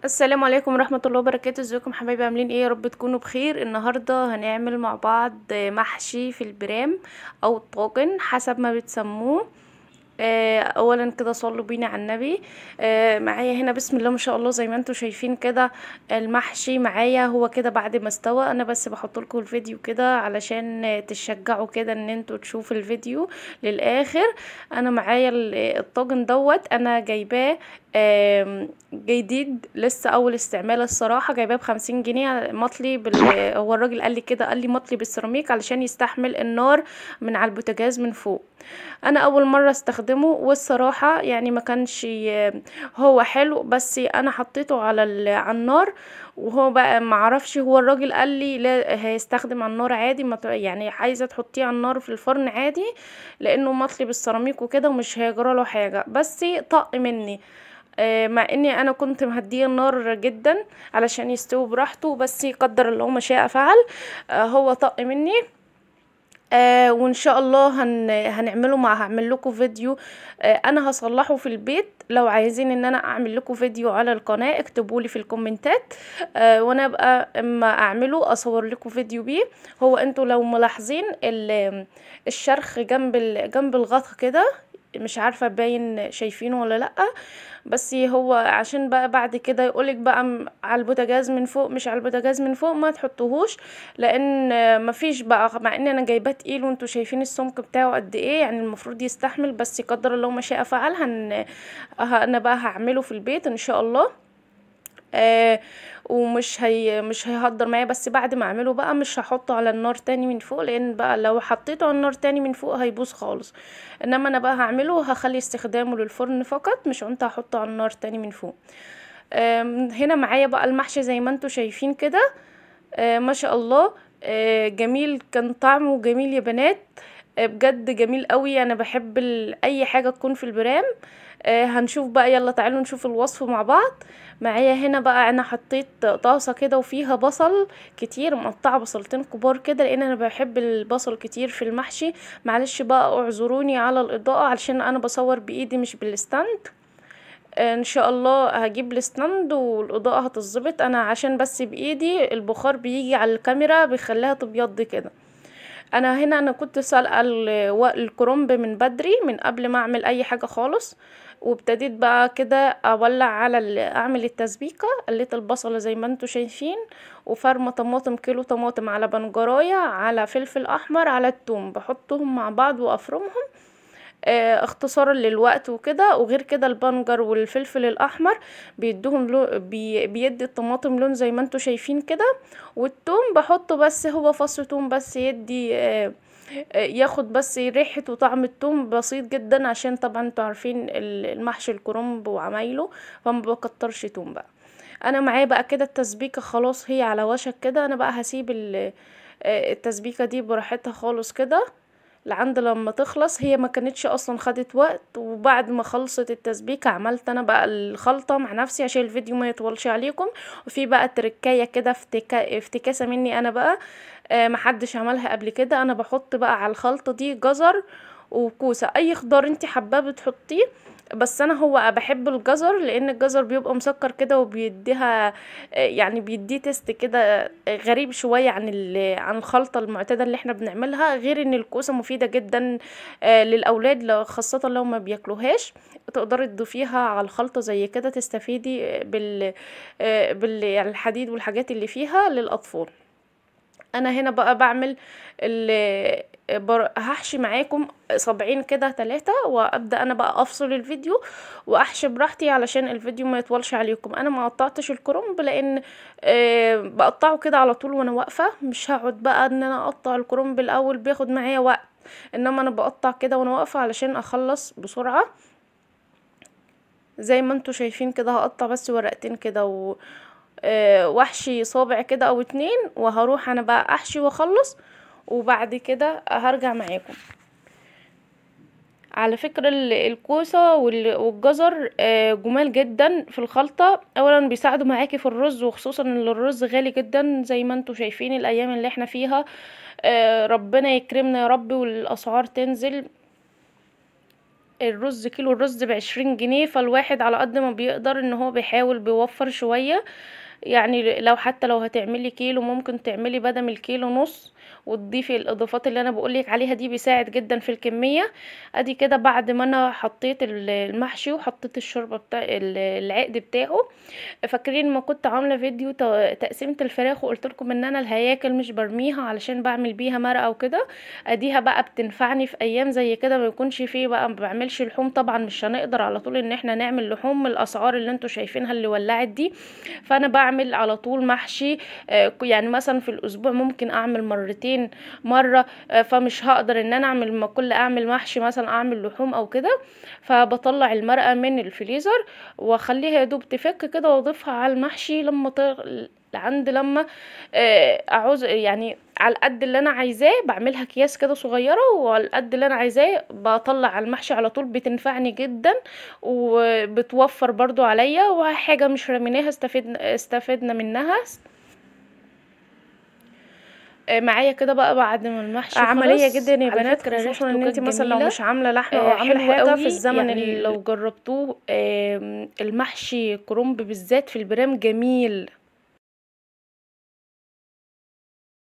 السلام عليكم ورحمة الله وبركاته. ازيكم حبايبي؟ عاملين ايه؟ يا رب تكونوا بخير. النهاردة هنعمل مع بعض محشي في البرام او الطاجن حسب ما بتسموه. اولا كده صلوا بينا على النبي. معايا هنا بسم الله ما شاء الله زي ما انتم شايفين كده. المحشي معايا هو كده بعد ما استوى. انا بس بحط لكم الفيديو كده علشان تشجعوا كده ان انتوا تشوفوا الفيديو للاخر. انا معايا الطاجن دوت انا جايباه جديد لسه اول استعمال. الصراحه جايباه ب50 جنيه مطلي هو الراجل قال لي كده، قال لي مطلي بالسيراميك علشان يستحمل النار من على البوتاجاز من فوق. انا اول مره استخدمه والصراحه يعني ما كانش هو حلو، بس انا حطيته على النار وهو بقى ما عرفش. هو الراجل قال لي لا هيستخدم على النار عادي، ما يعني عايزه تحطيه على النار في الفرن عادي لانه مطلي بالسيراميك وكده ومش هيجرى له حاجه. بس طق مني مع اني انا كنت مهديه النار جدا علشان يستوي براحته، بس قدر الله ما شاء فعل. هو طق مني. وان شاء الله هنعمله هعمل لكم فيديو. انا هصلحه في البيت. لو عايزين ان انا اعمل لكم فيديو على القناة اكتبوا لي في الكومنتات. وانا ابقى اما اعمله اصور لكم فيديو بيه. هو انتوا لو ملاحظين الشرخ جنب الغطا كده، مش عارفة باين شايفينه ولا لأ. بس هو عشان بقى بعد كده يقولك بقى على البوتاجاز من فوق، مش على البوتاجاز من فوق ما تحطوهوش، لان مفيش بقى، مع ان انا جايباه تقيل وانتوا شايفين السمك بتاعه قد ايه، يعني المفروض يستحمل، بس قدر الله ما شاء فعل. انا بقى هعمله في البيت ان شاء الله. آه مش هيهدر معايا، بس بعد ما اعمله بقى مش هحطه على النار تاني من فوق، لان بقى لو حطيته على النار تاني من فوق هيبوظ خالص. انما انا بقى هعمله هخلي استخدامه للفرن فقط، مش عنت هحطه على النار تاني من فوق. هنا معايا بقى المحشي زي ما انتوا شايفين كده. ما شاء الله. جميل، كان طعمه جميل يا بنات. بجد جميل قوي. انا بحب اي حاجة تكون في البرام. هنشوف بقى، يلا تعالوا نشوف الوصف مع بعض. معايا هنا بقى انا حطيت طاسة كده وفيها بصل كتير، مقطعة بصلتين كبار كده لان انا بحب البصل كتير في المحشي. معلش بقى اعذروني على الاضاءة علشان انا بصور بايدي مش بالستاند. ان شاء الله هجيب الستاند والاضاءة هتظبط. انا عشان بس بايدي البخار بيجي على الكاميرا بيخليها تبيض كده. انا كنت سالقه الكرنب من بدري، من قبل ما اعمل اي حاجه خالص. وابتديت بقى كده اولع على اعمل التسبيكه. قليت البصله زي ما انتوا شايفين، وفرمه طماطم، كيلو طماطم، على بنجرايه، على فلفل احمر، على الثوم، بحطهم مع بعض وافرمهم اختصارا للوقت وكده. وغير كده البنجر والفلفل الاحمر بيدوهم بيدي الطماطم لون زي ما انتوا شايفين كده. والثوم بحطه بس هو فص ثوم بس يدي ياخد بس ريحة وطعم الثوم بسيط جدا، عشان طبعا انتوا عارفين المحشي الكرنب وعمايله، فما بكترش ثوم بقى. انا معايا بقى كده التسبيكة خلاص هي على وشك كده. انا بقى هسيب التسبيكة دي براحتها خالص كده لعند لما تخلص. هي ما كانتش اصلا خدت وقت. وبعد ما خلصت التسبيكة عملت انا بقى الخلطة مع نفسي عشان الفيديو ما يطولش عليكم. وفي بقى تركاية كده افتكاسة مني انا بقى، محدش عملها قبل كده. انا بحط بقى على الخلطة دي جزر وكوسة، اي خضار انت حباه بتحطيه. بس انا هو بحب الجزر لان الجزر بيبقى مسكر كده وبيديها يعني بيديه تيست كده غريب شوية عن الخلطة المعتادة اللي احنا بنعملها. غير ان الكوسة مفيدة جدا للاولاد، خاصة لو ما بياكلوهاش. تقدري تضيفيها على الخلطة زي كده تستفيدي يعني الحديد والحاجات اللي فيها للاطفال. انا هنا بقى بعمل هحشي معاكم صابعين كده 3، وابدا انا بقى افصل الفيديو واحشي براحتي علشان الفيديو ما يطولش عليكم. انا ما قطعتش الكرنب لان بقطعه كده على طول وانا واقفه، مش هقعد بقى ان انا اقطع الكرنب الاول، بياخد معايا وقت. انما انا بقطع كده وانا واقفه علشان اخلص بسرعه. زي ما انتوا شايفين كده هقطع بس ورقتين كده واحشي صابع كده او 2، وهروح انا بقى احشي واخلص وبعد كده هرجع معاكم. على فكرة الكوسة والجزر جمال جدا في الخلطة. اولا بيساعدوا معاكي في الرز، وخصوصا ان الرز غالي جدا زي ما انتوا شايفين الايام اللي احنا فيها. ربنا يكرمنا يا رب والاسعار تنزل. الرز كيلو الرز ب20 جنيه، فالواحد على قد ما بيقدر ان هو بيحاول بيوفر شوية. يعني لو حتى لو هتعملي كيلو ممكن تعملي بدل الكيلو نص، وتضيفي الاضافات اللي انا بقولك عليها دي، بيساعد جدا في الكمية. ادي كده بعد ما انا حطيت المحشي وحطيت الشوربة بتاع العقد بتاعه. فاكرين ما كنت عامله فيديو تقسيمه الفراخ وقلت لكم ان انا الهياكل مش برميها علشان بعمل بيها مرقه وكده. اديها بقى بتنفعني في ايام زي كده، ما يكونش فيه بقى، ما بعملش لحوم طبعا، مش هنقدر على طول ان احنا نعمل لحوم من الاسعار اللي انتوا شايفينها اللي ولعت دي. فانا بعمل على طول محشي. يعني مثلا في الاسبوع ممكن اعمل مرتين مره. فمش هقدر ان انا اعمل ما كل اعمل محشي مثلا اعمل لحوم او كده. فبطلع المرقه من الفريزر واخليها يا دوب تفك كده، واضيفها على المحشي لما اعوز يعني على القد اللي انا عايزاه، بعملها اكياس كده صغيره، وعلى القد اللي انا عايزاه بطلع على المحشي على طول. بتنفعني جدا وبتوفر برضو عليا، وحاجه مش رميناها استفدنا منها. معايا كده بقى بعد ما المحشي عملية خلص. جدا يا على بنات، فكرة خصوصا ريحته ان انت كانت مثلا لو جميلة. مش عاملة لحمة او عاملة حلو حاجة في قوي الزمن يعني، لو جربتوه. المحشي كرنب بالذات في البرام جميل.